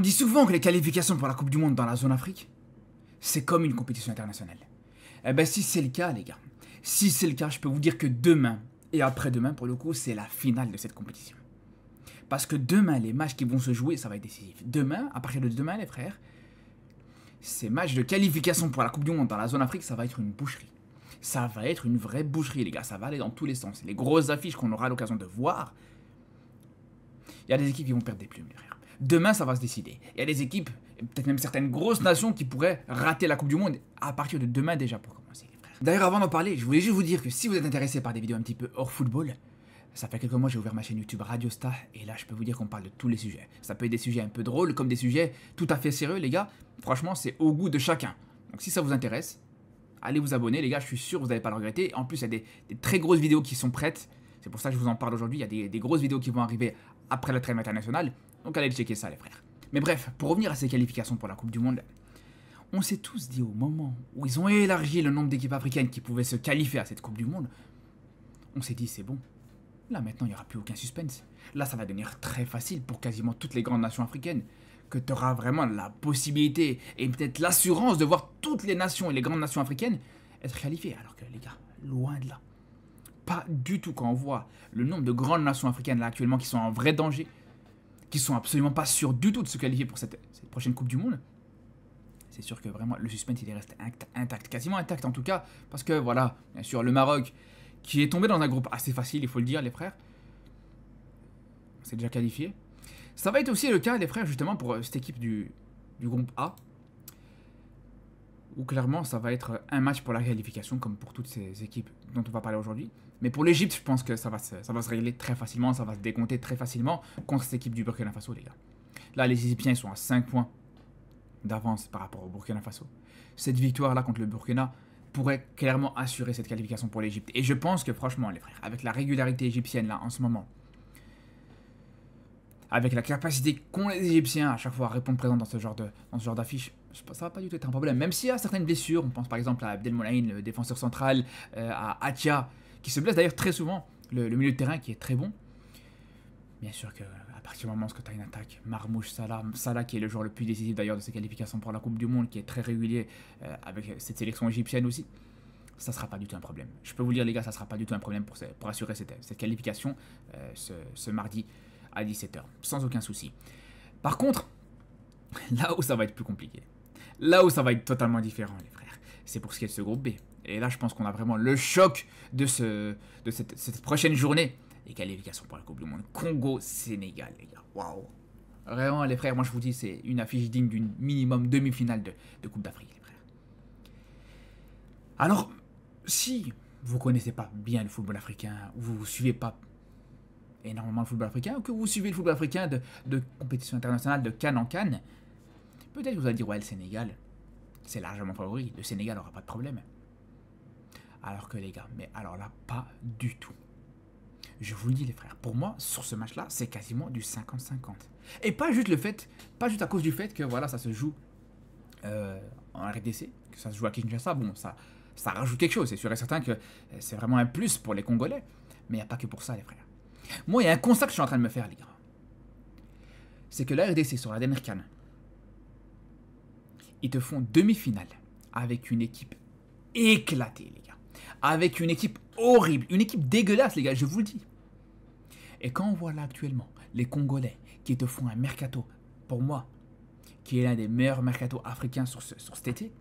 dit souvent que les qualifications pour la Coupe du Monde dans la zone Afrique, c'est comme une compétition internationale. Eh ben si c'est le cas les gars, si c'est le cas, je peux vous dire que demain et après-demain pour le coup, c'est la finale de cette compétition. Parce que demain, les matchs qui vont se jouer, ça va être décisif. Demain, à partir de demain les frères, ces matchs de qualification pour la Coupe du Monde dans la zone Afrique, ça va être une boucherie. Ça va être une vraie boucherie les gars, ça va aller dans tous les sens. Les grosses affiches qu'on aura l'occasion de voir, il y a des équipes qui vont perdre des plumes les frères. Demain, ça va se décider. Il y a des équipes, peut-être même certaines grosses nations qui pourraient rater la Coupe du Monde à partir de demain déjà pour commencer les frères. D'ailleurs, avant d'en parler, je voulais juste vous dire que si vous êtes intéressé par des vidéos un petit peu hors football, ça fait quelques mois que j'ai ouvert ma chaîne YouTube Radio Star et là je peux vous dire qu'on parle de tous les sujets. Ça peut être des sujets un peu drôles comme des sujets tout à fait sérieux les gars. Franchement c'est au goût de chacun. Donc si ça vous intéresse, allez vous abonner les gars, je suis sûr que vous n'allez pas le regretter. En plus il y a des très grosses vidéos qui sont prêtes. C'est pour ça que je vous en parle aujourd'hui. Il y a des grosses vidéos qui vont arriver après la trêve internationale. Donc allez checker ça les frères. Mais bref, pour revenir à ces qualifications pour la Coupe du Monde, on s'est tous dit au moment où ils ont élargi le nombre d'équipes africaines qui pouvaient se qualifier à cette Coupe du Monde, on s'est dit c'est bon. Là, maintenant, il n'y aura plus aucun suspense. Là, ça va devenir très facile pour quasiment toutes les grandes nations africaines. Que tu auras vraiment la possibilité et peut-être l'assurance de voir toutes les nations et les grandes nations africaines être qualifiées. Alors que, les gars, loin de là. Pas du tout quand on voit le nombre de grandes nations africaines là actuellement qui sont en vrai danger, qui sont absolument pas sûres du tout de se qualifier pour cette prochaine Coupe du Monde. C'est sûr que vraiment, le suspense, il reste intact. Quasiment intact en tout cas. Parce que, voilà, bien sûr, le Maroc qui est tombé dans un groupe assez facile, il faut le dire, les frères. C'est déjà qualifié. Ça va être aussi le cas, les frères, justement, pour cette équipe du groupe A. Où clairement, ça va être un match pour la qualification, comme pour toutes ces équipes dont on va parler aujourd'hui. Mais pour l'Égypte, je pense que ça va se régler très facilement, ça va se décompter très facilement contre cette équipe du Burkina Faso, les gars. Là, les Égyptiens, ils sont à 5 points d'avance par rapport au Burkina Faso. Cette victoire-là contre le Burkina pourrait clairement assurer cette qualification pour l'Égypte. Et je pense que franchement les frères, avec la régularité égyptienne là en ce moment, avec la capacité qu'ont les Égyptiens à chaque fois à répondre présent dans ce genre d'affiche, ça va pas du tout être un problème. Même s'il y a certaines blessures, on pense par exemple à Abdelmoulaïn, le défenseur central, à Atia, qui se blesse d'ailleurs très souvent, le milieu de terrain qui est très bon. Bien sûr que à partir du moment où tu as une attaque, Marmouche, Salah qui est le joueur le plus décisif d'ailleurs de ces qualifications pour la Coupe du Monde, qui est très régulier avec cette sélection égyptienne aussi, ça sera pas du tout un problème. Je peux vous le dire les gars, ça sera pas du tout un problème pour assurer cette qualification ce mardi à 17 h, sans aucun souci. Cette là où ça va être plus compliqué, là où ça va être totalement différent les frères, c'est pour ce qui est de ce groupe B. Et là je pense qu'on a vraiment le choc de cette prochaine journée. Les qualifications pour la Coupe du Monde. Congo-Sénégal, les gars. Waouh. Vraiment, les frères, moi je vous dis, c'est une affiche digne d'une minimum demi-finale de Coupe d'Afrique, les frères. Alors, si vous connaissez pas bien le football africain, ou vous ne suivez pas énormément le football africain, ou que vous suivez le football africain de compétition internationale, de CAN en CAN, peut-être que vous allez dire, ouais, le Sénégal, c'est largement favori. Le Sénégal n'aura pas de problème. Alors que, les gars, mais alors là, pas du tout. Je vous le dis les frères, pour moi, sur ce match-là, c'est quasiment du 50-50. Et pas juste à cause du fait que voilà, ça se joue en RDC, que ça se joue à Kinshasa, bon, ça rajoute quelque chose, c'est sûr et certain que c'est vraiment un plus pour les Congolais, mais il n'y a pas que pour ça les frères. Moi, il y a un constat que je suis en train de me faire les gars. C'est que la RDC sur la dernière CAN, ils te font demi-finale avec une équipe éclatée les gars. Avec une équipe horrible, une équipe dégueulasse les gars, je vous le dis. Et quand on voit là actuellement les Congolais qui te font un mercato, pour moi, qui est l'un des meilleurs mercatos africains sur cet été,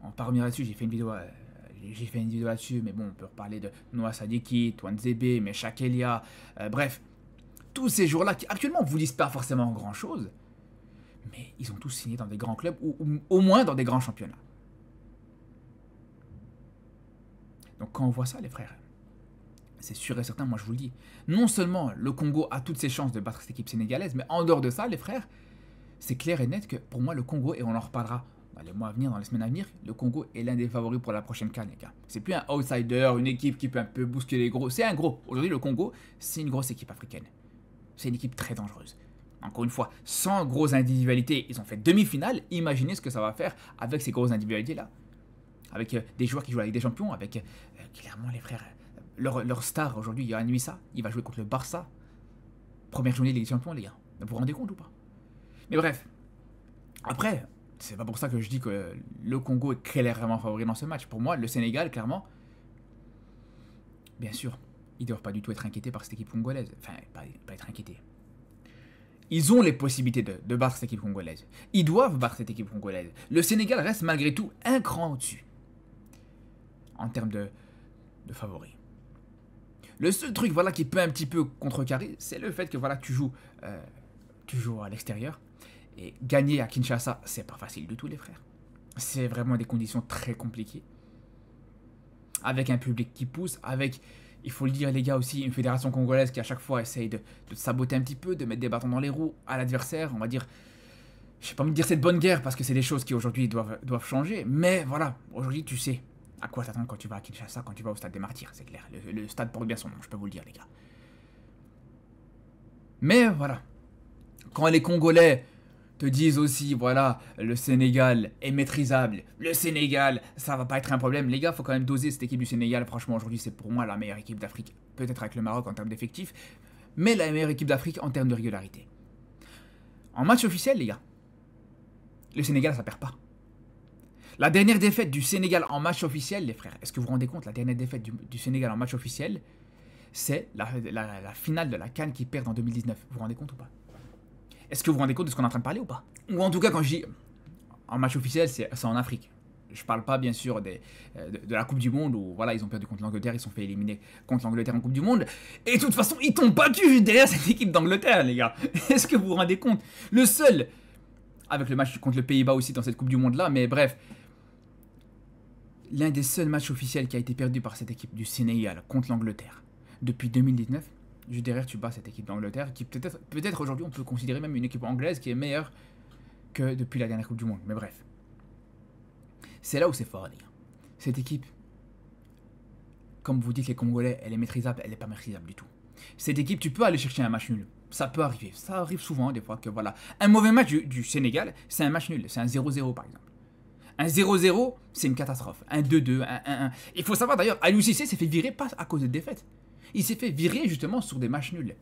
on va pas revenir là-dessus, j'ai fait une vidéo là-dessus, mais bon, on peut reparler de Noah Sadiki, Touanzebe, Meshak Elia, bref, tous ces joueurs-là qui actuellement vous disent pas forcément grand-chose, mais ils ont tous signé dans des grands clubs ou au moins dans des grands championnats. Donc quand on voit ça les frères, c'est sûr et certain, moi je vous le dis, non seulement le Congo a toutes ses chances de battre cette équipe sénégalaise, mais en dehors de ça les frères, c'est clair et net que pour moi le Congo, et on en reparlera dans les mois à venir, dans les semaines à venir, le Congo est l'un des favoris pour la prochaine CAN les gars. C'est plus un outsider, une équipe qui peut un peu bousculer les gros, c'est un gros. Aujourd'hui le Congo, c'est une grosse équipe africaine. C'est une équipe très dangereuse. Encore une fois, sans grosses individualités, ils ont fait demi-finale, imaginez ce que ça va faire avec ces grosses individualités là. Avec des joueurs qui jouent avec des champions, avec clairement les frères, leur star aujourd'hui, Yohan Wissa, il va jouer contre le Barça. Première journée de Ligue des Champions, les gars. Vous vous rendez compte ou pas? Mais bref, après, c'est pas pour ça que je dis que le Congo est clairement favori dans ce match. Pour moi, le Sénégal, clairement, bien sûr, ils ne doivent pas du tout être inquiétés par cette équipe congolaise. Enfin, pas être inquiétés. Ils ont les possibilités de battre cette équipe congolaise. Ils doivent battre cette équipe congolaise. Le Sénégal reste malgré tout un cran au-dessus en termes de favoris. Le seul truc voilà, qui peut un petit peu contrecarrer, c'est le fait que voilà, tu joues à l'extérieur. Et gagner à Kinshasa, c'est pas facile du tout, les frères. C'est vraiment des conditions très compliquées. Avec un public qui pousse, avec, il faut le dire les gars aussi, une fédération congolaise qui à chaque fois essaye de saboter un petit peu, de mettre des bâtons dans les roues à l'adversaire, on va dire, je sais pas me dire c'est de bonne guerre parce que c'est des choses qui aujourd'hui doivent changer, mais voilà, aujourd'hui tu sais à quoi t'attendre quand tu vas à Kinshasa, quand tu vas au stade des Martyrs, c'est clair, le stade porte bien son nom, je peux vous le dire les gars. Mais voilà, quand les Congolais te disent aussi, voilà, le Sénégal est maîtrisable, le Sénégal, ça va pas être un problème. Les gars, faut quand même doser cette équipe du Sénégal. Franchement, aujourd'hui, c'est pour moi la meilleure équipe d'Afrique. Peut-être avec le Maroc en termes d'effectifs, mais la meilleure équipe d'Afrique en termes de régularité. En match officiel, les gars, le Sénégal, ça perd pas. La dernière défaite du Sénégal en match officiel, les frères, est-ce que vous vous rendez compte, la dernière défaite du Sénégal en match officiel, c'est la finale de la CAN qui perd en 2019. Vous vous rendez compte ou pas? Est-ce que vous vous rendez compte de ce qu'on est en train de parler ou pas? Ou en tout cas, quand je dis en match officiel, c'est en Afrique. Je parle pas bien sûr de la Coupe du Monde où voilà, ils ont perdu contre l'Angleterre, ils se sont fait éliminer contre l'Angleterre en Coupe du Monde. Et de toute façon, ils t'ont battu juste derrière cette équipe d'Angleterre, les gars. Est-ce que vous vous rendez compte? Le seul, avec le match contre le Pays-Bas aussi dans cette Coupe du Monde-là, mais bref, l'un des seuls matchs officiels qui a été perdu par cette équipe du Sénégal contre l'Angleterre depuis 2019. Juste derrière, tu bats cette équipe d'Angleterre qui peut-être aujourd'hui on peut considérer même une équipe anglaise qui est meilleure que depuis la dernière Coupe du Monde. Mais bref, c'est là où c'est fort, les gars. Cette équipe, comme vous dites les Congolais, elle est maîtrisable, elle n'est pas maîtrisable du tout. Cette équipe, tu peux aller chercher un match nul. Ça peut arriver. Ça arrive souvent des fois que voilà. Un mauvais match du Sénégal, c'est un match nul. C'est un 0-0 par exemple. Un 0-0, c'est une catastrophe. Un 2-2, un 1-1. Il faut savoir d'ailleurs, Aliou Cissé s'est fait virer pas à cause de défaite. Il s'est fait virer justement sur des matchs nuls.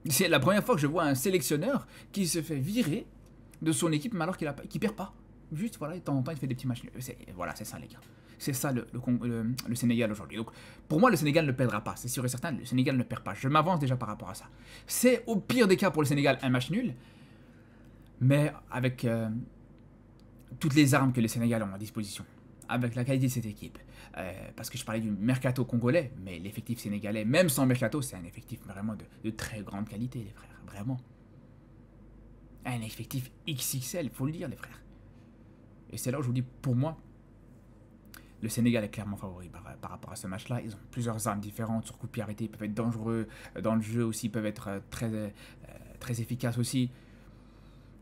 C'est la première fois que je vois un sélectionneur qui se fait virer de son équipe mais alors qu'il perd pas. Juste voilà, de temps en temps il fait des petits matchs nuls. Voilà, c'est ça les gars. C'est ça le Sénégal aujourd'hui. Donc pour moi le Sénégal ne perdra pas. C'est sûr et certain, le Sénégal ne perd pas. Je m'avance déjà par rapport à ça. C'est au pire des cas pour le Sénégal un match nul. Mais avec toutes les armes que le Sénégal ont à disposition. Avec la qualité de cette équipe. Parce que je parlais du mercato congolais, mais l'effectif sénégalais, même sans mercato, c'est un effectif vraiment de très grande qualité, les frères. Vraiment. Un effectif XXL, faut le dire, les frères. Et c'est là où je vous dis, pour moi, le Sénégal est clairement favori par rapport à ce match-là. Ils ont plusieurs armes différentes sur coup de pied arrêté. Ils peuvent être dangereux dans le jeu aussi. Ils peuvent être très efficaces aussi.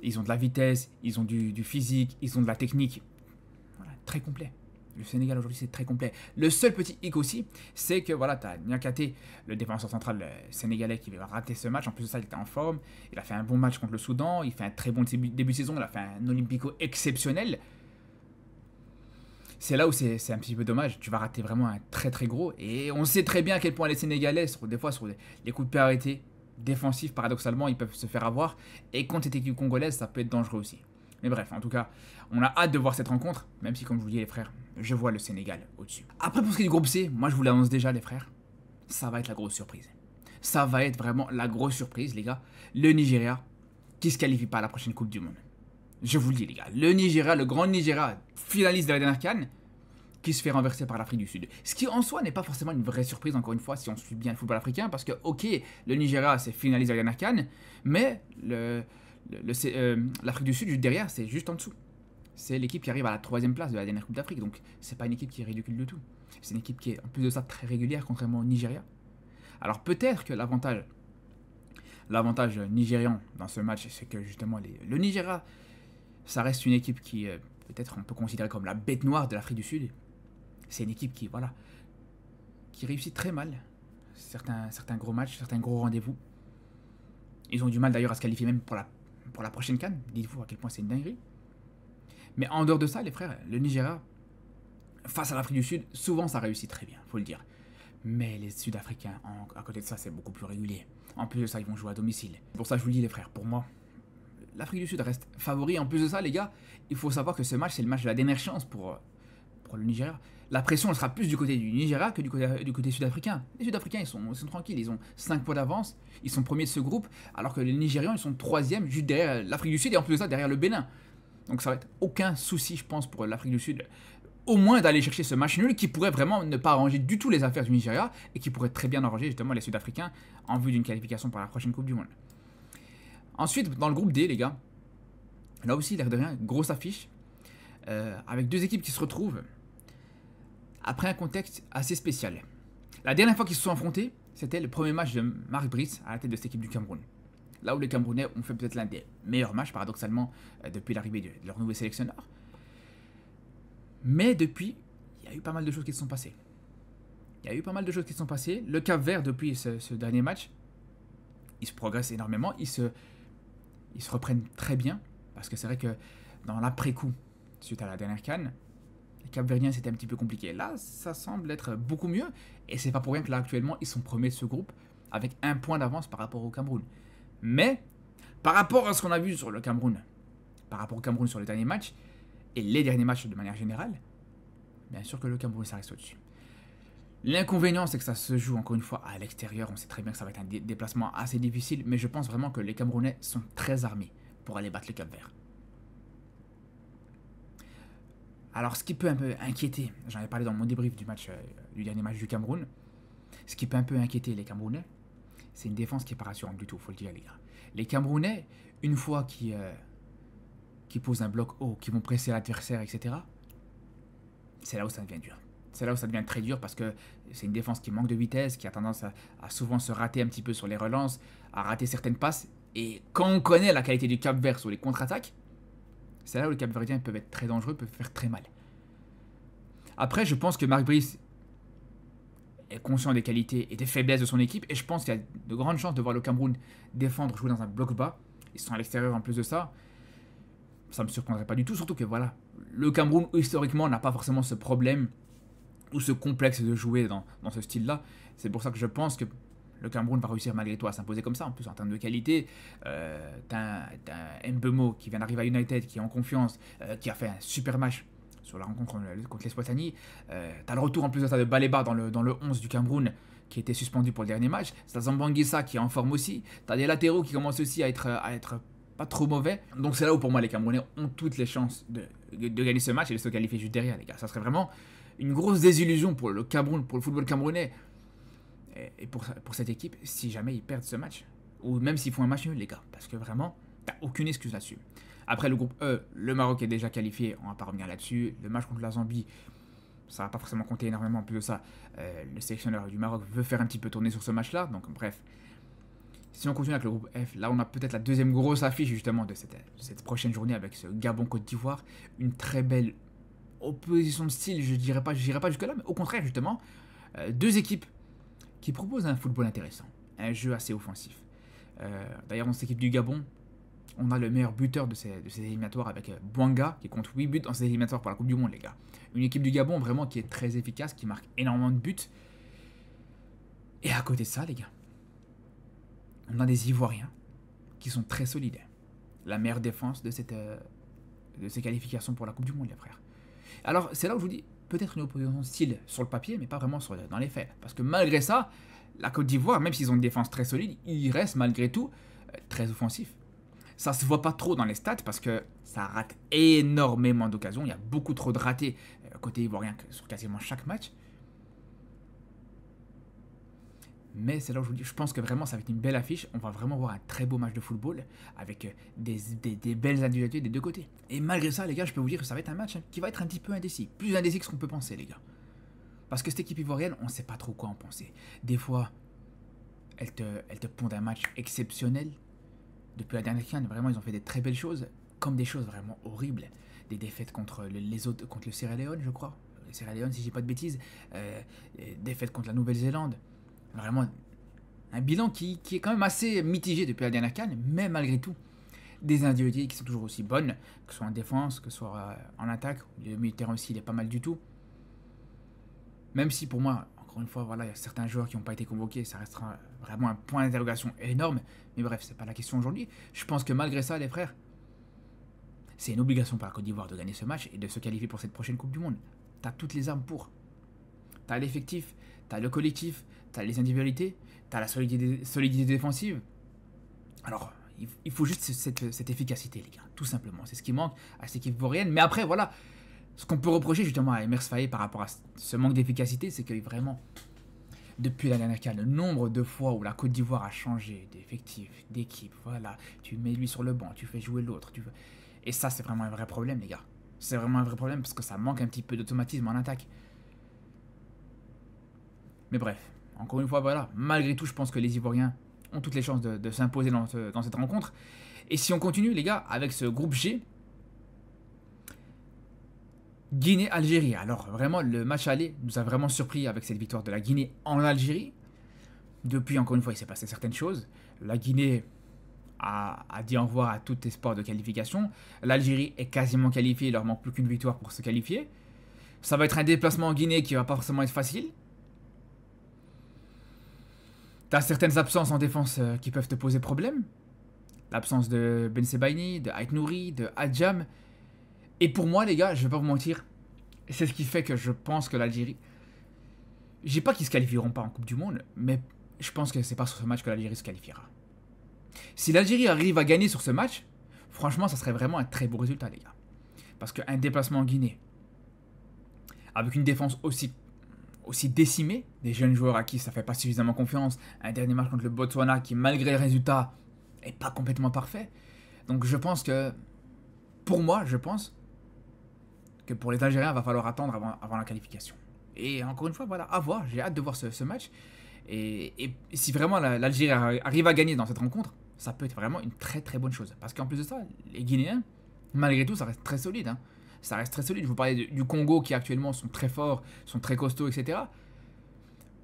Ils ont de la vitesse, ils ont du physique, ils ont de la technique. Voilà, très complet. Le Sénégal aujourd'hui c'est très complet. Le seul petit hic aussi, c'est que voilà, tu as Niakate, le défenseur central sénégalais qui va rater ce match. En plus de ça, il était en forme. Il a fait un bon match contre le Soudan. Il fait un très bon début de saison. Il a fait un Olympico exceptionnel. C'est là où c'est un petit peu dommage. Tu vas rater vraiment un très très gros. Et on sait très bien à quel point les Sénégalais, des fois sur les coups de pied arrêtés défensifs, paradoxalement, ils peuvent se faire avoir. Et contre cette équipe congolaise, ça peut être dangereux aussi. Mais bref, en tout cas, on a hâte de voir cette rencontre, même si, comme je vous dis, les frères, je vois le Sénégal au-dessus. Après, pour ce qui est du groupe C, moi, je vous l'annonce déjà, les frères, ça va être la grosse surprise. Ça va être vraiment la grosse surprise, les gars. Le Nigeria, qui se qualifie pas à la prochaine Coupe du Monde. Je vous le dis, les gars. Le Nigeria, le grand Nigeria, finaliste de la dernière CAN, qui se fait renverser par l'Afrique du Sud. Ce qui, en soi, n'est pas forcément une vraie surprise, encore une fois, si on suit bien le football africain, parce que, ok, le Nigeria, c'est finaliste de la dernière CAN, mais l'Afrique du Sud, juste derrière, c'est juste en dessous. C'est l'équipe qui arrive à la 3e place de la dernière Coupe d'Afrique, donc c'est pas une équipe qui est ridicule du tout. C'est une équipe qui est, en plus de ça, très régulière, contrairement au Nigeria. Alors peut-être que l'avantage nigérian dans ce match, c'est que justement, le Nigeria, ça reste une équipe qui, peut-être on peut considérer comme la bête noire de l'Afrique du Sud. C'est une équipe qui, voilà, qui réussit très mal certains gros matchs, certains gros rendez-vous. Ils ont du mal d'ailleurs à se qualifier même pour la prochaine CAN. Dites-vous à quel point c'est une dinguerie. Mais en dehors de ça, les frères, le Nigeria, face à l'Afrique du Sud, souvent ça réussit très bien, faut le dire. Mais les Sud-Africains, à côté de ça, c'est beaucoup plus régulier. En plus de ça, ils vont jouer à domicile. C'est pour ça que je vous le dis, les frères, pour moi, l'Afrique du Sud reste favori. En plus de ça, les gars, il faut savoir que ce match, c'est le match de la dernière chance pour le Nigeria. La pression, elle sera plus du côté du Nigeria que du côté sud-africain. Les Sud-Africains, ils sont tranquilles. Ils ont 5 points d'avance. Ils sont premiers de ce groupe. Alors que les Nigérians, ils sont 3e, juste derrière l'Afrique du Sud et en plus de ça, derrière le Bénin. Donc ça va être aucun souci, je pense, pour l'Afrique du Sud. Au moins d'aller chercher ce match nul qui pourrait vraiment ne pas arranger du tout les affaires du Nigeria et qui pourrait très bien arranger justement les Sud-Africains en vue d'une qualification pour la prochaine Coupe du Monde. Ensuite, dans le groupe D, les gars, là aussi, l'air de rien, grosse affiche, avec deux équipes qui se retrouvent après un contexte assez spécial. La dernière fois qu'ils se sont affrontés, c'était le premier match de Marc Brice à la tête de cette équipe du Cameroun. Là où les Camerounais ont fait peut-être l'un des meilleurs matchs, paradoxalement, depuis l'arrivée de leur nouveau sélectionneur. Mais depuis, il y a eu pas mal de choses qui se sont passées. Le Cap-Vert, depuis ce dernier match, ils se progressent énormément, ils se reprennent très bien. Parce que c'est vrai que dans l'après-coup, suite à la dernière CAN, les Cap-Verdiens, c'était un petit peu compliqué. Là, ça semble être beaucoup mieux. Et c'est pas pour rien que là, actuellement, ils sont premiers de ce groupe, avec 1 point d'avance par rapport au Cameroun. Mais, par rapport à ce qu'on a vu sur le Cameroun, par rapport au Cameroun sur le dernier match, et les derniers matchs de manière générale, bien sûr que le Cameroun, ça reste au-dessus. L'inconvénient, c'est que ça se joue encore une fois à l'extérieur. On sait très bien que ça va être un déplacement assez difficile, mais je pense vraiment que les Camerounais sont très armés pour aller battre le Cap-Vert. Alors, ce qui peut un peu inquiéter, j'en ai parlé dans mon débrief du dernier match du Cameroun, ce qui peut un peu inquiéter les Camerounais, c'est une défense qui n'est pas rassurante du tout, faut le dire, les gars. Les Camerounais, une fois qu'ils posent un bloc haut, qu'ils vont presser l'adversaire, etc., c'est là où ça devient dur. C'est là où ça devient très dur parce que c'est une défense qui manque de vitesse, qui a tendance à souvent se rater un petit peu sur les relances, à rater certaines passes. Et quand on connaît la qualité du Cap-Vert sur les contre-attaques, c'est là où les Cap-Verdiens peuvent être très dangereux, peuvent faire très mal. Après, je pense que Marc Brice est conscient des qualités et des faiblesses de son équipe. Et je pense qu'il y a de grandes chances de voir le Cameroun défendre, jouer dans un bloc bas. Ils sont à l'extérieur en plus de ça. Ça ne me surprendrait pas du tout. Surtout que voilà, le Cameroun, historiquement, n'a pas forcément ce problème ou ce complexe de jouer dans ce style-là. C'est pour ça que je pense que le Cameroun va réussir malgré tout à s'imposer comme ça. En plus, en termes de qualité, t'as Mbeumo qui vient d'arriver à United, qui est en confiance, qui a fait un super match sur la rencontre contre l'Eswatini. T'as le retour en plus de ça de Baleba dans le 11 du Cameroun, qui était suspendu pour le dernier match. T'as Zambanguissa qui est en forme aussi. T'as des latéraux qui commencent aussi à être pas trop mauvais. Donc c'est là où pour moi les Camerounais ont toutes les chances de gagner ce match et de se qualifier juste derrière, les gars. Ça serait vraiment une grosse désillusion pour le Cameroun, pour le football camerounais. Et pour cette équipe, si jamais ils perdent ce match, ou même s'ils font un match nul, les gars, parce que vraiment, t'as aucune excuse là-dessus. Après, le groupe E, le Maroc est déjà qualifié, on va pas revenir là-dessus. Le match contre la Zambie, ça va pas forcément compter énormément. En plus de ça, le sélectionneur du Maroc veut faire un petit peu tourner sur ce match-là, donc bref. Si on continue avec le groupe F, là on a peut-être la deuxième grosse affiche justement de cette prochaine journée avec ce Gabon-Côte d'Ivoire. Une très belle opposition de style, je dirais pas jusque-là, mais au contraire justement, deux équipes qui propose un football intéressant, un jeu assez offensif. D'ailleurs, dans cette équipe du Gabon, on a le meilleur buteur de ces éliminatoires avec Bouanga, qui compte 8 buts dans ces éliminatoires pour la Coupe du Monde, les gars. Une équipe du Gabon vraiment qui est très efficace, qui marque énormément de buts. Et à côté de ça, les gars, on a des Ivoiriens qui sont très solides. La meilleure défense de ces qualifications pour la Coupe du Monde, les frères. Alors, c'est là où je vous dis, peut-être une opposition style sur le papier, mais pas vraiment dans les faits. Parce que malgré ça, la Côte d'Ivoire, même s'ils ont une défense très solide, ils restent malgré tout très offensifs. Ça se voit pas trop dans les stats parce que ça rate énormément d'occasions. Il y a beaucoup trop de ratés côté ivoirien sur quasiment chaque match. Mais c'est là où je vous dis, je pense que vraiment ça va être une belle affiche. On va vraiment voir un très beau match de football avec des belles individualités des deux côtés. Et malgré ça, les gars, je peux vous dire que ça va être un match qui va être un petit peu indécis. Plus indécis que ce qu'on peut penser, les gars. Parce que cette équipe ivoirienne, on ne sait pas trop quoi en penser. Des fois, elle te pond un match exceptionnel. Depuis la dernière CAN, vraiment, ils ont fait des très belles choses, comme des choses vraiment horribles. Des défaites contre contre le Sierra Leone, je crois. Le Sierra Leone, si je dis pas de bêtises. Défaites contre la Nouvelle-Zélande. Vraiment, un bilan qui est quand même assez mitigé depuis la dernière CAN, mais malgré tout, des individualités qui sont toujours aussi bonnes, que ce soit en défense, que ce soit en attaque. Le milieu de terrain aussi, il est pas mal du tout. Même si pour moi, Encore une fois, voilà, il y a certains joueurs qui n'ont pas été convoqués, ça restera vraiment un point d'interrogation énorme. Mais bref, c'est pas la question aujourd'hui. Je pense que malgré ça, les frères, c'est une obligation pour la Côte d'Ivoire de gagner ce match et de se qualifier pour cette prochaine Coupe du Monde. T'as toutes les armes pour. T'as l'effectif, t'as le collectif, t'as les individualités, t'as la solidité défensive. Alors, il faut juste cette efficacité, les gars, tout simplement. C'est ce qui manque à cette équipe ivoirienne. Mais après, voilà, ce qu'on peut reprocher justement à Emers Faé par rapport à ce manque d'efficacité, c'est que vraiment, depuis la dernière CAN, le nombre de fois où la Côte d'Ivoire a changé d'effectif, d'équipe, voilà, tu mets lui sur le banc, tu fais jouer l'autre, Et ça, c'est vraiment un vrai problème, les gars. C'est vraiment un vrai problème parce que ça manque un petit peu d'automatisme en attaque. Mais bref, encore une fois, voilà, malgré tout, je pense que les Ivoiriens ont toutes les chances de s'imposer dans cette rencontre. Et si on continue, les gars, avec ce groupe G, Guinée-Algérie. Alors, vraiment, le match aller nous a vraiment surpris avec cette victoire de la Guinée en Algérie. Depuis, encore une fois, il s'est passé certaines choses. La Guinée a dit au revoir à tout espoir de qualification. L'Algérie est quasiment qualifiée, il leur manque plus qu'une victoire pour se qualifier. Ça va être un déplacement en Guinée qui va pas forcément être facile. T'as certaines absences en défense qui peuvent te poser problème. L'absence de Ben Sebaini, de Ait Nouri, de Adjam. Et pour moi, les gars, je vais pas vous mentir, c'est ce qui fait que je pense que l'Algérie... Je dis pas qu'ils se qualifieront pas en Coupe du Monde, mais je pense que c'est pas sur ce match que l'Algérie se qualifiera. Si l'Algérie arrive à gagner sur ce match, franchement, ça serait vraiment un très beau résultat, les gars. Parce qu'un déplacement en Guinée, avec une défense aussi décimée, des jeunes joueurs à qui ça fait pas suffisamment confiance, un dernier match contre le Botswana qui, malgré le résultat, est pas complètement parfait. Donc je pense que, pour moi, je pense que pour les Algériens, il va falloir attendre avant la qualification. Et encore une fois, voilà, à voir, j'ai hâte de voir ce match. Et si vraiment l'Algérie arrive à gagner dans cette rencontre, ça peut être vraiment une très très bonne chose. Parce qu'en plus de ça, les Guinéens, malgré tout, ça reste très solide. Hein. Ça reste très solide. Je vous parlais du Congo qui actuellement sont très forts, sont très costauds, etc.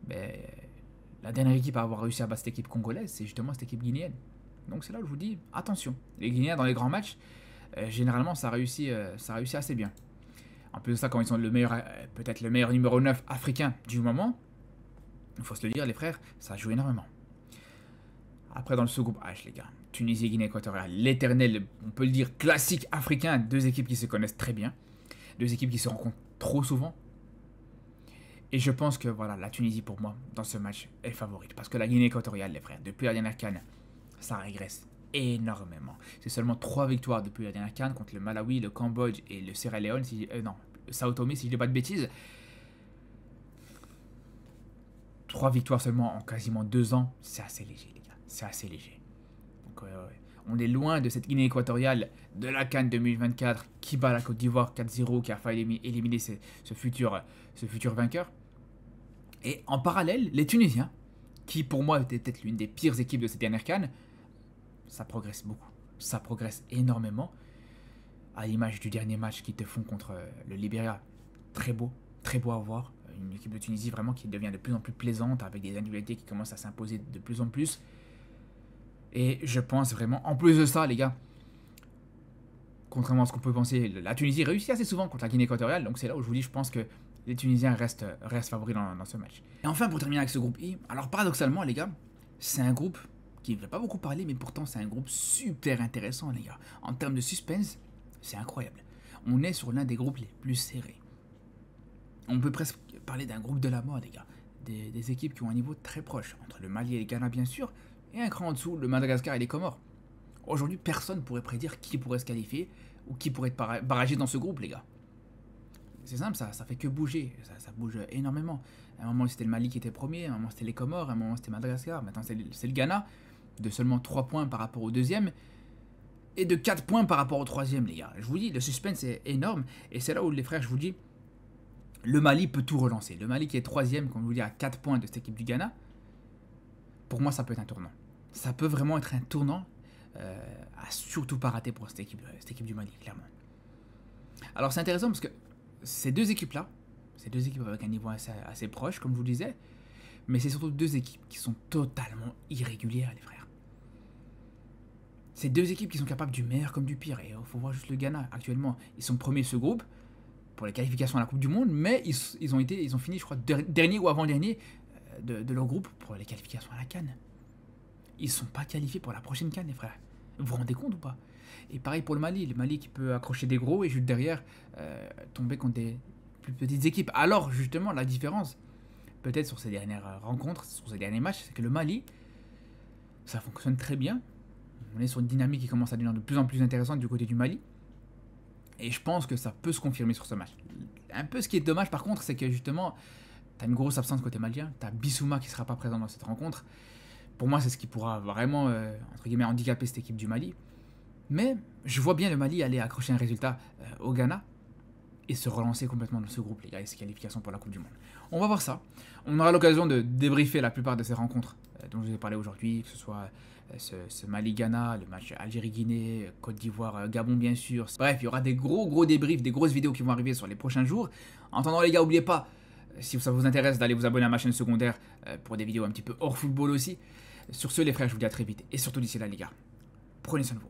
Mais la dernière équipe à avoir réussi à battre cette équipe congolaise, c'est justement cette équipe guinéenne. Donc c'est là où je vous dis, attention. Les Guinéens dans les grands matchs, généralement ça réussit assez bien. En plus de ça, quand ils sont peut-être le meilleur numéro 9 africain du moment, il faut se le dire, les frères, ça joue énormément. Après, dans le sous-groupe H, les gars, Tunisie, Guinée équatoriale, l'éternel, on peut le dire, classique africain, deux équipes qui se connaissent très bien, deux équipes qui se rencontrent trop souvent. Et je pense que voilà, la Tunisie, pour moi, dans ce match, est favorite. Parce que la Guinée équatoriale, les frères, depuis la dernière CAN, ça régresse énormément. C'est seulement 3 victoires depuis la dernière CAN contre le Malawi, le Cambodge et le Sierra Leone, le Sao Tomé, si je ne dis pas de bêtises. 3 victoires seulement en quasiment 2 ans, c'est assez léger, les gars. C'est assez léger. Donc, on est loin de cette Guinée équatoriale de la CAN 2024 qui bat la Côte d'Ivoire 4-0, qui a failli éliminer ce futur vainqueur. Et en parallèle, les Tunisiens, qui pour moi étaient peut-être l'une des pires équipes de cette dernière CAN, ça progresse beaucoup. Ça progresse énormément. À l'image du dernier match qu'ils te font contre le Libéria. Très beau à voir. Une équipe de Tunisie vraiment qui devient de plus en plus plaisante, avec des individualités qui commencent à s'imposer de plus en plus. Et je pense vraiment, en plus de ça, les gars, contrairement à ce qu'on peut penser, la Tunisie réussit assez souvent contre la Guinée équatoriale. Donc c'est là où je vous dis, je pense que les Tunisiens restent favoris dans ce match. Et enfin, pour terminer avec ce groupe I, alors paradoxalement, les gars, c'est un groupe qui ne fait pas beaucoup parler, mais pourtant c'est un groupe super intéressant, les gars. En termes de suspense, c'est incroyable. On est sur l'un des groupes les plus serrés. On peut presque parler d'un groupe de la mort, les gars. Des équipes qui ont un niveau très proche, entre le Mali et le Ghana, bien sûr, et un cran en dessous, le Madagascar et les Comores. Aujourd'hui, personne ne pourrait prédire qui pourrait se qualifier ou qui pourrait être barragé dans ce groupe, les gars. C'est simple, ça fait que bouger. Ça bouge énormément. À un moment, c'était le Mali qui était premier, à un moment, c'était les Comores, à un moment, c'était Madagascar. Maintenant, c'est le Ghana, de seulement 3 points par rapport au deuxième, et de 4 points par rapport au troisième, les gars. Je vous dis, le suspense est énorme, et c'est là où les frères, je vous dis, le Mali peut tout relancer. Le Mali qui est troisième, comme je vous dis, à 4 points de cette équipe du Ghana, pour moi, ça peut être un tournant. Ça peut vraiment être un tournant à surtout pas rater pour cette équipe du Mali, clairement. Alors, c'est intéressant parce que ces deux équipes-là, ces deux équipes avec un niveau assez proche, comme je vous le disais, mais c'est surtout deux équipes qui sont totalement irrégulières, les frères. C'est deux équipes qui sont capables du meilleur comme du pire. Et il faut voir juste le Ghana, actuellement. Ils sont premiers de ce groupe, pour les qualifications à la Coupe du Monde, mais ils ont fini, je crois, dernier ou avant-dernier de leur groupe pour les qualifications à la CAN. Ils sont pas qualifiés pour la prochaine CAN, les frères. Vous vous rendez compte ou pas? Et pareil pour le Mali qui peut accrocher des gros et juste derrière tomber contre des plus petites équipes. Alors justement, la différence, peut-être sur ces dernières rencontres, sur ces derniers matchs, c'est que le Mali, ça fonctionne très bien. On est sur une dynamique qui commence à devenir de plus en plus intéressante du côté du Mali. Et je pense que ça peut se confirmer sur ce match. Un peu ce qui est dommage par contre, c'est que justement, tu as une grosse absence côté malien. Tu as Bissouma qui ne sera pas présent dans cette rencontre. Pour moi, c'est ce qui pourra vraiment, entre guillemets, handicaper cette équipe du Mali. Mais je vois bien le Mali aller accrocher un résultat au Ghana et se relancer complètement dans ce groupe, les gars, et ses qualifications pour la Coupe du Monde. On va voir ça. On aura l'occasion de débriefer la plupart de ces rencontres dont je vous ai parlé aujourd'hui, que ce soit ce Mali-Ghana, le match Algérie-Guinée, Côte d'Ivoire-Gabon bien sûr. Bref, il y aura des gros débriefs, des grosses vidéos qui vont arriver sur les prochains jours. En attendant les gars, n'oubliez pas, si ça vous intéresse, d'aller vous abonner à ma chaîne secondaire pour des vidéos un petit peu hors football aussi. Sur ce les frères, je vous dis à très vite. Et surtout d'ici là les gars, prenez soin de vous.